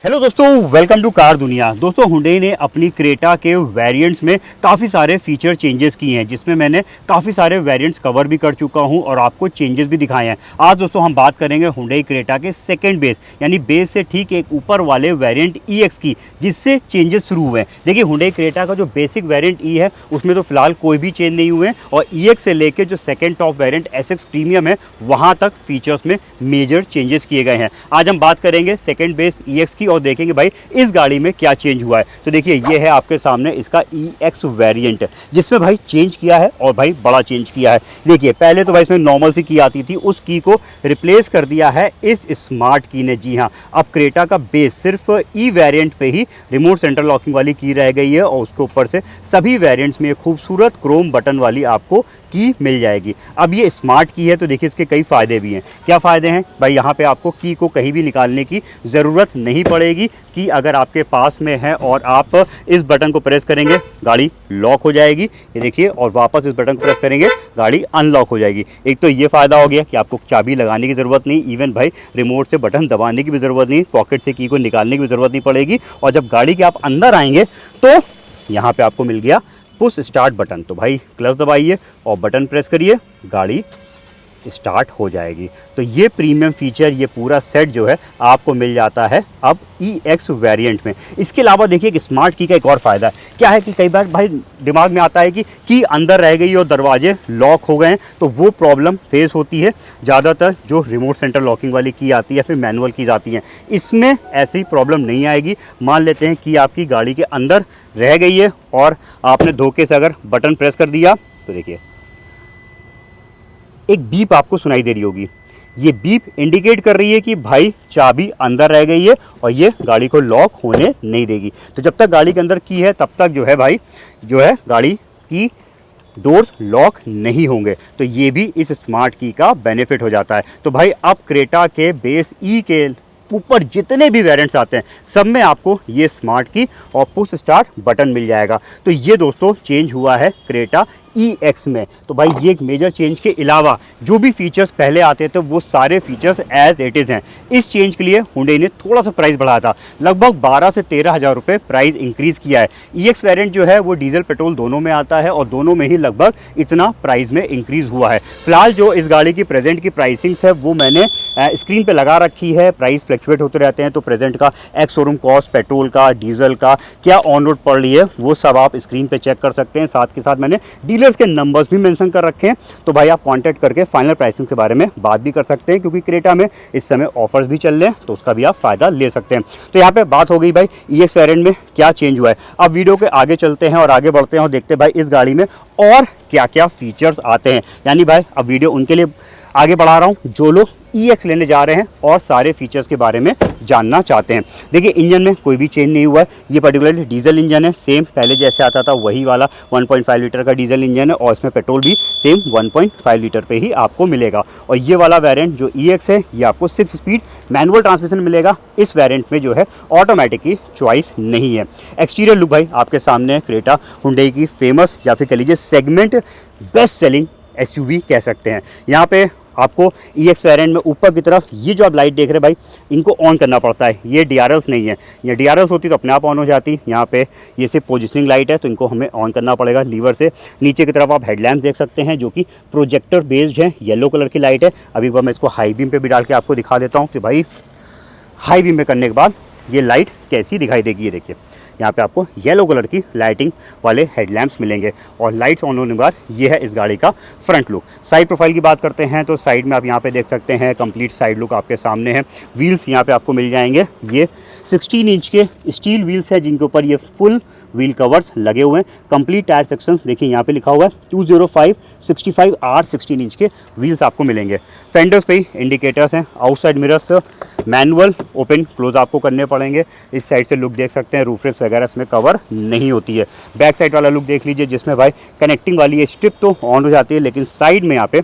Hello दोस्तों, welcome to car दुनिया। दोस्तों, हुंडई ने अपनी क्रेटा के वेरिएंट्स में काफ़ी सारे फीचर चेंजेस किए हैं, जिसमें मैंने काफ़ी सारे वेरिएंट्स कवर भी कर चुका हूं और आपको चेंजेस भी दिखाए हैं। आज दोस्तों हम बात करेंगे हुंडई क्रेटा के सेकंड बेस यानी बेस से ठीक एक ऊपर वाले वेरिएंट EX की, जिससे चेंजेस शुरू हुए हैं। देखिए, हुंडई क्रेटा का जो बेसिक वेरिएंट ई है उसमें तो फिलहाल कोई भी चेंज नहीं हुए हैं और EX से लेकर जो second top variant SX premium है वहाँ तक फीचर्स में मेजर चेंजेस किए गए हैं। आज हम बात करेंगे सेकेंड बेस EX की और देखेंगे भाई इस गाड़ी में क्या चेंज हुआ है। तो देखिए, ये है आपके सामने इसका EX वेरिएंट, जिसमें भाई चेंज किया है और भाई बड़ा चेंज किया है। देखिए, पहले तो भाई इसमें नॉर्मल सी की आती थी, उस की को रिप्लेस कर दिया है इस स्मार्ट की ने। जी हाँ, अब क्रेटा का बेस सिर्फ ई वेरिएंट पे ही रिमोट सेंटर लॉकिंग वाली की रह गई है और उसके ऊपर से सभी वेरिएंट्स में खूबसूरत क्रोम बटन वाली आपको की मिल जाएगी। अब ये स्मार्ट की है तो देखिए इसके कई फ़ायदे भी हैं। क्या फ़ायदे हैं भाई? यहाँ पे आपको की को कहीं भी निकालने की ज़रूरत नहीं पड़ेगी। कि अगर आपके पास में है और आप इस बटन को प्रेस करेंगे गाड़ी लॉक हो जाएगी, ये देखिए, और वापस इस बटन को प्रेस करेंगे गाड़ी अनलॉक हो जाएगी। एक तो ये फ़ायदा हो गया कि आपको चाबी लगाने की ज़रूरत नहीं, इवन भाई रिमोट से बटन दबाने की भी ज़रूरत नहीं, पॉकेट से की को निकालने की भी ज़रूरत नहीं पड़ेगी। और जब गाड़ी के आप अंदर आएंगे तो यहाँ पर आपको मिल गया पुश स्टार्ट बटन। तो भाई क्लच दबाइए और बटन प्रेस करिए, गाड़ी स्टार्ट हो जाएगी। तो ये प्रीमियम फीचर, ये पूरा सेट जो है आपको मिल जाता है अब EX वेरिएंट में। इसके अलावा देखिए कि स्मार्ट की का एक और फ़ायदा क्या है कि कई बार भाई दिमाग में आता है कि की अंदर रह गई और दरवाजे लॉक हो गए हैं, तो वो प्रॉब्लम फेस होती है ज़्यादातर जो रिमोट सेंटर लॉकिंग वाली की आती है, फिर मैनुअल की आती हैं। इसमें ऐसी प्रॉब्लम नहीं आएगी। मान लेते हैं कि आपकी गाड़ी के अंदर रह गई है और आपने धोखे से अगर बटन प्रेस कर दिया तो देखिए एक बीप आपको सुनाई दे रही होगी। ये बीप इंडिकेट कर रही है कि भाई चाबी अंदर रह गई है और ये गाड़ी को लॉक होने नहीं देगी। तो जब तक गाड़ी के अंदर की है तब तक जो है भाई जो है गाड़ी की डोर्स लॉक नहीं होंगे। तो ये भी इस स्मार्ट की का बेनिफिट हो जाता है। तो भाई अब क्रेटा के बेस ई के ऊपर जितने भी वेरिएंट्स आते हैं सब में आपको ये स्मार्ट की और पुश स्टार्ट बटन मिल जाएगा। तो ये दोस्तों चेंज हुआ है क्रेटा EX में। तो भाई ये एक मेजर चेंज के अलावा जो भी फीचर्स पहले आते थे वो सारे फीचर्स एज इट इज़ हैं। इस चेंज के लिए हुंडई ने थोड़ा सा प्राइस बढ़ाया था, लगभग 12 से 13 हज़ार रुपये प्राइस इंक्रीज़ किया है। EX वेरिएंट जो है वो डीजल पेट्रोल दोनों में आता है और दोनों में ही लगभग इतना प्राइस में इंक्रीज़ हुआ है। फिलहाल जो इस गाड़ी की प्रेजेंट की प्राइसिंग्स है वो मैंने स्क्रीन पे लगा रखी है। प्राइस फ्लक्चुएट होते रहते हैं, तो प्रेजेंट का एक्स शोरूम कॉस्ट, पेट्रोल का, डीजल का क्या ऑन रोड पड़ रही है वो सब आप स्क्रीन पे चेक कर सकते हैं। साथ के साथ मैंने डीलर्स के नंबर्स भी मेंशन कर रखे हैं, तो भाई आप कांटेक्ट करके फाइनल प्राइसिंग के बारे में बात भी कर सकते हैं, क्योंकि क्रेटा में इस समय ऑफर्स भी चल रहे हैं तो उसका भी आप फ़ायदा ले सकते हैं। तो यहाँ पे बात हो गई भाई EX वेरिएंट में क्या चेंज हुआ है। अब वीडियो के आगे चलते हैं और आगे बढ़ते हैं और देखते हैं भाई इस गाड़ी में और क्या क्या फीचर्स आते हैं। यानी भाई अब वीडियो उनके लिए आगे बढ़ा रहा हूँ जो लोग EX लेने जा रहे हैं और सारे फीचर्स के बारे में जानना चाहते हैं। देखिए, इंजन में कोई भी चेंज नहीं हुआ है। ये पर्टिकुलरली डीजल इंजन है, सेम पहले जैसे आता था वही वाला 1.5 लीटर का डीजल इंजन है और इसमें पेट्रोल भी सेम 1.5 लीटर पे ही आपको मिलेगा। और ये वाला वेरिएंट जो EX है ये आपको 6 स्पीड मैनुअल ट्रांसमिशन मिलेगा। इस वेरिएंट में जो है ऑटोमेटिक की चॉइस नहीं है। एक्सटीरियर लुक भाई आपके सामने क्रेटा हुंडई की फेमस या फिर कह लीजिए सेगमेंट बेस्ट सेलिंग SUV कह सकते हैं। यहाँ पे आपको EX वेरिएंट में ऊपर की तरफ ये जो आप लाइट देख रहे हैं भाई, इनको ऑन करना पड़ता है। ये DRLs नहीं है, ये DRLs होती तो अपने आप ऑन हो जाती। यहाँ पे ये सिर्फ पोजिशनिंग लाइट है तो इनको हमें ऑन करना पड़ेगा लीवर से। नीचे की तरफ आप हेडलैम्प्स देख सकते हैं जो कि प्रोजेक्टर बेस्ड है, येलो कलर की लाइट है। अभी मैं इसको हाई बीम पर भी डाल के आपको दिखा देता हूँ कि भाई हाई बीम में करने के बाद ये लाइट कैसी दिखाई देगी। ये देखिए, यहाँ पे आपको येलो कलर की लाइटिंग वाले हेडलैम्प्स मिलेंगे और लाइट्स ऑन होने के बाद ये है इस गाड़ी का फ्रंट लुक। साइड प्रोफाइल की बात करते हैं तो साइड में आप यहाँ पे देख सकते हैं कंप्लीट साइड लुक आपके सामने है। व्हील्स यहाँ पे आपको मिल जाएंगे, ये 16 इंच के स्टील व्हील्स हैं जिनके ऊपर ये फुल व्हील कवर्स लगे हुए हैं। कंप्लीट टायर सेक्शन देखिए यहाँ पे लिखा हुआ है 205/65 R 16 इंच के व्हील्स आपको मिलेंगे। फेंडर्स पे इंडिकेटर्स हैं। Outside mirrors manual open close आपको करने पड़ेंगे। इस साइड से लुक देख सकते हैं, रूफरेस वगैरह इसमें कवर नहीं होती है। बैक साइड वाला लुक देख लीजिए जिसमें भाई कनेक्टिंग वाली स्ट्रिप तो ऑन हो जाती है लेकिन साइड में यहाँ पे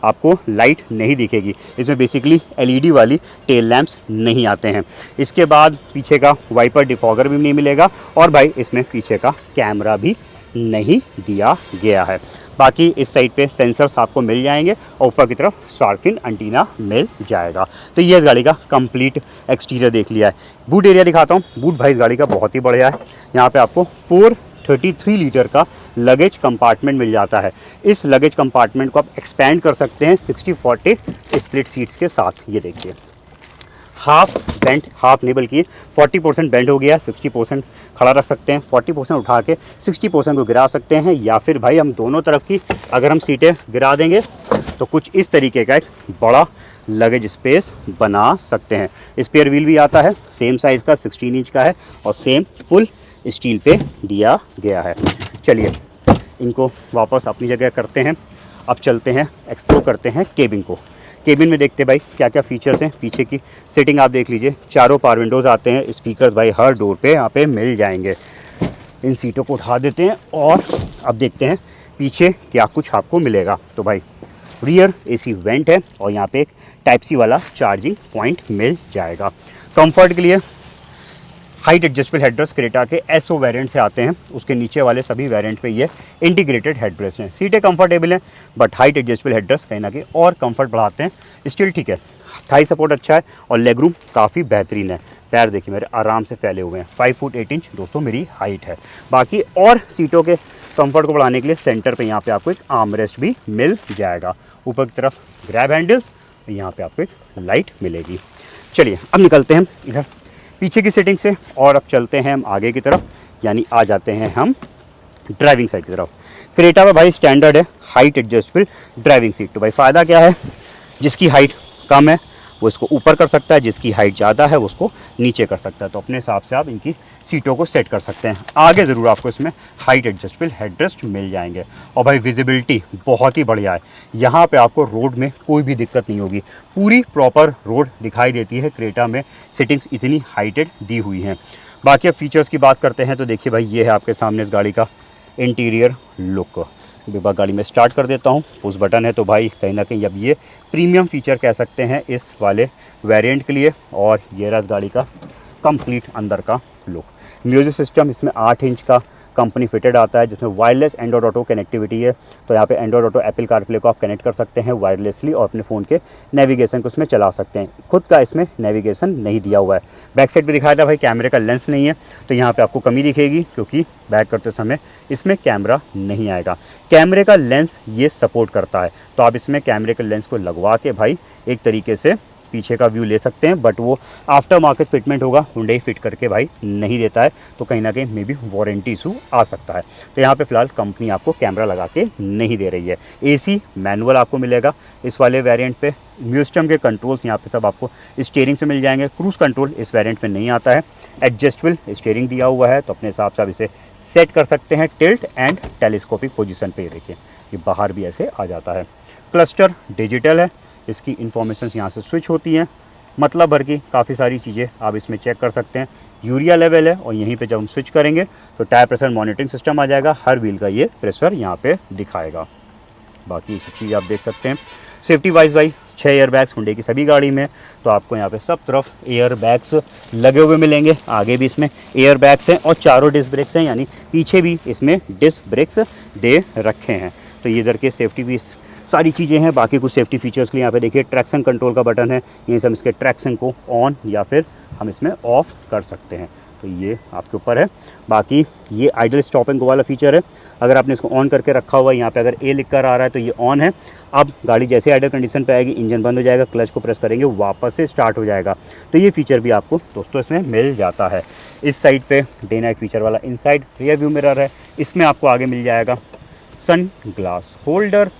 आपको लाइट नहीं दिखेगी। इसमें बेसिकली LED वाली टेल लैंप्स नहीं आते हैं। इसके बाद पीछे का वाइपर डिफॉगर भी नहीं मिलेगा और भाई इसमें पीछे का कैमरा भी नहीं दिया गया है। बाकी इस साइड पे सेंसर्स आपको मिल जाएंगे और ऊपर की तरफ शार्किन एंटीना मिल जाएगा। तो ये इस गाड़ी का कंप्लीट एक्सटीरियर देख लिया है। बूट एरिया दिखाता हूँ। बूट भाई इस गाड़ी का बहुत ही बढ़िया है। यहाँ पे आपको 433 लीटर का लगेज कंपार्टमेंट मिल जाता है। इस लगेज कंपार्टमेंट को आप एक्सपेंड कर सकते हैं 60-40 स्प्लिट सीट्स के साथ। ये देखिए हाफ बेंट, हाफ नहीं बल्कि 40% बेंड हो गया, 60% खड़ा रख सकते हैं, 40% उठा के 60% को गिरा सकते हैं, या फिर भाई हम दोनों तरफ की अगर हम सीटें गिरा देंगे तो कुछ इस तरीके का एक बड़ा लगेज स्पेस बना सकते हैं। स्पेयर व्हील भी आता है, सेम साइज़ का 16 इंच का है और सेम फुल स्टील पे दिया गया है। चलिए इनको वापस अपनी जगह करते हैं। अब चलते हैं, एक्सप्लोर करते हैं केबिन को। केबिन में देखते हैं भाई क्या क्या फीचर्स हैं। पीछे की सीटिंग आप देख लीजिए, चारों पावर विंडोज़ आते हैं, स्पीकर्स भाई हर डोर पे यहाँ पे मिल जाएंगे। इन सीटों को उठा देते हैं और अब देखते हैं पीछे क्या कुछ आपको मिलेगा। तो भाई रियर एसी वेंट है और यहाँ पे एक टाइप सी वाला चार्जिंग पॉइंट मिल जाएगा। कंफर्ट के लिए हाइट एडजस्टेबल हेडरेस्ट क्रेटा के एसओ वेरिएंट से आते हैं, उसके नीचे वाले सभी वेरिएंट पे ये इंटीग्रेटेड हेडरेस्ट हैं। सीटें कंफर्टेबल हैं बट हाइट एडजस्टेबल हेडरेस्ट कहीं ना कहीं और कंफर्ट बढ़ाते हैं। स्टिल ठीक है, थाई सपोर्ट अच्छा है और लेग रूम काफ़ी बेहतरीन है। पैर देखिए मेरे आराम से फैले हुए हैं। 5 फुट 8 इंच दोस्तों मेरी हाइट है। बाकी और सीटों के कंफर्ट को बढ़ाने के लिए सेंटर पे यहाँ पे आपको एक आर्म रेस्ट भी मिल जाएगा। ऊपर की तरफ ग्रैब हैंडल्स, यहाँ पे आपको एक लाइट मिलेगी। चलिए अब निकलते हैं इधर पीछे की सीटिंग से और अब चलते हैं हम आगे की तरफ, यानी आ जाते हैं हम ड्राइविंग साइड की तरफ। क्रेटा में भाई स्टैंडर्ड है हाइट एडजस्टेबल ड्राइविंग सीट। तो भाई फ़ायदा क्या है, जिसकी हाइट कम है वो इसको ऊपर कर सकता है, जिसकी हाइट ज़्यादा है वो उसको नीचे कर सकता है। तो अपने हिसाब से आप इनकी सीटों को सेट कर सकते हैं। आगे ज़रूर आपको इसमें हाइट एडजस्टेबल हेडरेस्ट मिल जाएंगे और भाई विजिबिलिटी बहुत ही बढ़िया है। यहाँ पे आपको रोड में कोई भी दिक्कत नहीं होगी, पूरी प्रॉपर रोड दिखाई देती है। क्रेटा में सिटिंग्स इतनी हाइटेड दी हुई हैं। बाकी अब फीचर्स की बात करते हैं तो देखिए भाई ये है आपके सामने इस गाड़ी का इंटीरियर लुक। विभाग गाड़ी में स्टार्ट कर देता हूँ। पुश बटन है तो भाई कहीं ना कहीं अब ये प्रीमियम फीचर कह सकते हैं इस वाले वेरिएंट के लिए। और ये रहा गाड़ी का कंप्लीट अंदर का लुक। म्यूजिक सिस्टम इसमें 8 इंच का कंपनी फिटेड आता है, जिसमें वायरलेस एंड्रॉइड ऑटो कनेक्टिविटी है। तो यहाँ पे एंड्रॉइड ऑटो एप्पल कारप्ले को आप कनेक्ट कर सकते हैं वायरलेसली और अपने फ़ोन के नेविगेशन को उसमें चला सकते हैं। खुद का इसमें नेविगेशन नहीं दिया हुआ है। बैक साइड पे दिखाया था भाई कैमरे का लेंस नहीं है, तो यहाँ पे आपको कमी दिखेगी क्योंकि बैक करते समय इसमें कैमरा नहीं आएगा। कैमरे का लेंस ये सपोर्ट करता है, तो आप इसमें कैमरे के लेंस को लगवा के भाई एक तरीके से पीछे का व्यू ले सकते हैं, बट वो आफ्टर मार्केट फिटमेंट होगा, हुंडई फिट करके भाई नहीं देता है, तो कहीं ना कहीं मे बी वारंटी इशू आ सकता है। तो यहाँ पे फिलहाल कंपनी आपको कैमरा लगा के नहीं दे रही है। एसी मैनुअल आपको मिलेगा इस वाले वेरिएंट पे। म्यूजिक सिस्टम के कंट्रोल्स यहाँ पे सब आपको स्टीयरिंग से मिल जाएंगे। क्रूज कंट्रोल इस वेरिएंट में नहीं आता है। एडजस्टेबल स्टीयरिंग दिया हुआ है, तो अपने हिसाब से आप इसे सेट कर सकते हैं टिल्ट एंड टेलीस्कोपिक पोजीशन पे। देखिए ये बाहर भी ऐसे आ जाता है। क्लस्टर डिजिटल है, इसकी इन्फॉर्मेशन यहाँ से स्विच होती हैं, मतलब भर की काफ़ी सारी चीज़ें आप इसमें चेक कर सकते हैं। यूरिया लेवल है और यहीं पे जब हम स्विच करेंगे तो टायर प्रेशर मॉनिटरिंग सिस्टम आ जाएगा। हर व्हील का ये प्रेशर यहाँ पे दिखाएगा। बाकी सब चीज़ आप देख सकते हैं। सेफ्टी वाइज भाई 6 एयर बैग्स हुंडई की सभी गाड़ी में, तो आपको यहाँ पे सब तरफ एयर बैग्स लगे हुए मिलेंगे। आगे भी इसमें एयर बैग्स हैं और चारों डिस्क ब्रेक्स हैं, यानी पीछे भी इसमें डिस्क ब्रेक्स दे रखे हैं। तो ये इधर के सेफ्टी भी सारी चीज़ें हैं। बाकी कुछ सेफ्टी फीचर्स के लिए यहाँ पे देखिए ट्रैक्शन कंट्रोल का बटन है, यहीं से हम इसके ट्रैक्शन को ऑन या फिर हम इसमें ऑफ कर सकते हैं, तो ये आपके ऊपर है। बाकी ये आइडल स्टॉप एंड गो वाला फीचर है। अगर आपने इसको ऑन करके रखा हुआ है, यहाँ पे अगर ए लिख कर आ रहा है तो ये ऑन है। अब गाड़ी जैसे आइडल कंडीशन पे आएगी इंजन बंद हो जाएगा, क्लच को प्रेस करेंगे वापस से स्टार्ट हो जाएगा। तो ये फीचर भी आपको दोस्तों इसमें मिल जाता है। इस साइड पे डे नाइट फीचर वाला इनसाइड रियर व्यू मिरर है, इसमें आपको आगे मिल जाएगा सन ग्लास होल्डर,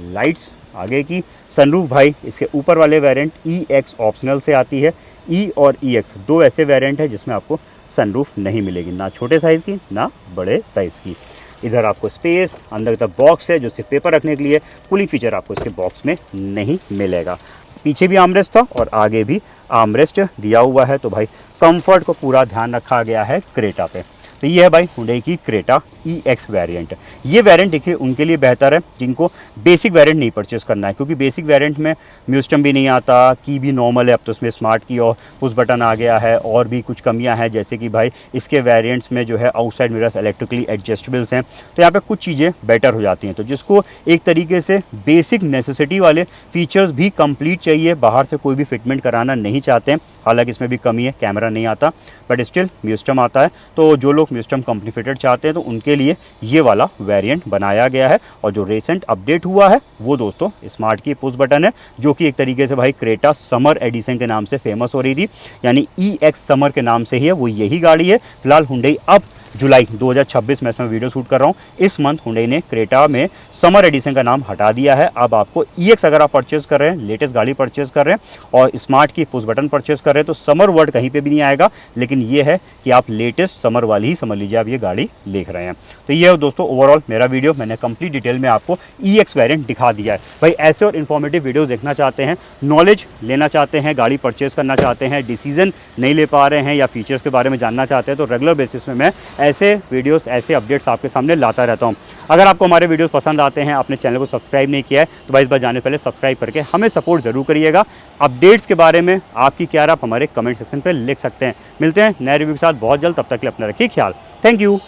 लाइट्स आगे की। सनरूफ भाई इसके ऊपर वाले वेरिएंट EX ऑप्शनल से आती है। E और EX दो ऐसे वेरिएंट है जिसमें आपको सनरूफ नहीं मिलेगी, ना छोटे साइज़ की ना बड़े साइज़ की। इधर आपको स्पेस, अंदर तक बॉक्स है जो सिर्फ पेपर रखने के लिए, कूलिंग फीचर आपको इसके बॉक्स में नहीं मिलेगा। पीछे भी आर्मरेस्ट था और आगे भी आर्मरेस्ट दिया हुआ है, तो भाई कंफर्ट को पूरा ध्यान रखा गया है क्रेटा पे। तो ये है भाई हुंडई की क्रेटा EX वेरिएंट। ये वेरिएंट देखिए उनके लिए बेहतर है जिनको बेसिक वेरिएंट नहीं परचेस करना है, क्योंकि बेसिक वेरिएंट में म्यूस्टम भी नहीं आता, की भी नॉर्मल है, अब तो उसमें स्मार्ट की और पुश बटन आ गया है, और भी कुछ कमियां हैं जैसे कि भाई इसके वेरिएंट्स में जो है आउटसाइड मिरर्स इलेक्ट्रिकली एडजस्टेबल्स हैं, तो यहाँ पे कुछ चीज़ें बेटर हो जाती हैं। तो जिसको एक तरीके से बेसिक नेसेसिटी वाले फीचर्स भी कंप्लीट चाहिए, बाहर से कोई भी फिटमेंट कराना नहीं चाहते हैं, हालांकि इसमें भी कमी है, कैमरा नहीं आता बट स्टिल म्यूस्टम आता है, तो जो लोग म्यूस्टम कंपनी फिटेड चाहते हैं तो उनके लिए ये वाला वेरिएंट बनाया गया है। और जो रिसेंट अपडेट हुआ है वो दोस्तों स्मार्ट की पुश बटन है, जो कि एक तरीके से भाई क्रेटा समर एडिशन के नाम से फेमस हो रही थी, यानी EX समर के नाम से ही है, वो यही गाड़ी है। फिलहाल हुंडई अब जुलाई 2026 में इसमें वीडियो शूट कर रहा हूँ, इस मंथ हुंडई ने क्रेटा में समर एडिशन का नाम हटा दिया है। अब आपको EX अगर आप परचेज कर रहे हैं, लेटेस्ट गाड़ी परचेज कर रहे हैं और स्मार्ट की पुश बटन परचेज कर रहे हैं, तो समर वर्ड कहीं पे भी नहीं आएगा, लेकिन ये है कि आप लेटेस्ट समर वाली ही समझ लीजिए आप ये गाड़ी देख रहे हैं। तो ये है दोस्तों ओवरऑल मेरा वीडियो, मैंने कंप्लीट डिटेल में आपको EX वेरिएंट दिखा दिया है। भाई ऐसे और इन्फॉर्मेटिव वीडियोस देखना चाहते हैं, नॉलेज लेना चाहते हैं, गाड़ी परचेज करना चाहते हैं, डिसीजन नहीं ले पा रहे हैं या फीचर्स के बारे में जानना चाहते हैं, तो रेगुलर बेसिस में मैं ऐसे वीडियोस, ऐसे अपडेट्स आपके सामने लाता रहता हूं। अगर आपको हमारे वीडियोस पसंद आते हैं, आपने चैनल को सब्सक्राइब नहीं किया है, तो भाई इस बार जाने से पहले सब्सक्राइब करके हमें सपोर्ट जरूर करिएगा। अपडेट्स के बारे में आपकी क्या राय आप हमारे कमेंट सेक्शन पर लिख सकते हैं। मिलते हैं नए रिव्यू के साथ बहुत जल्द, तब तक के लिए अपना रखिए ख्याल। Thank you.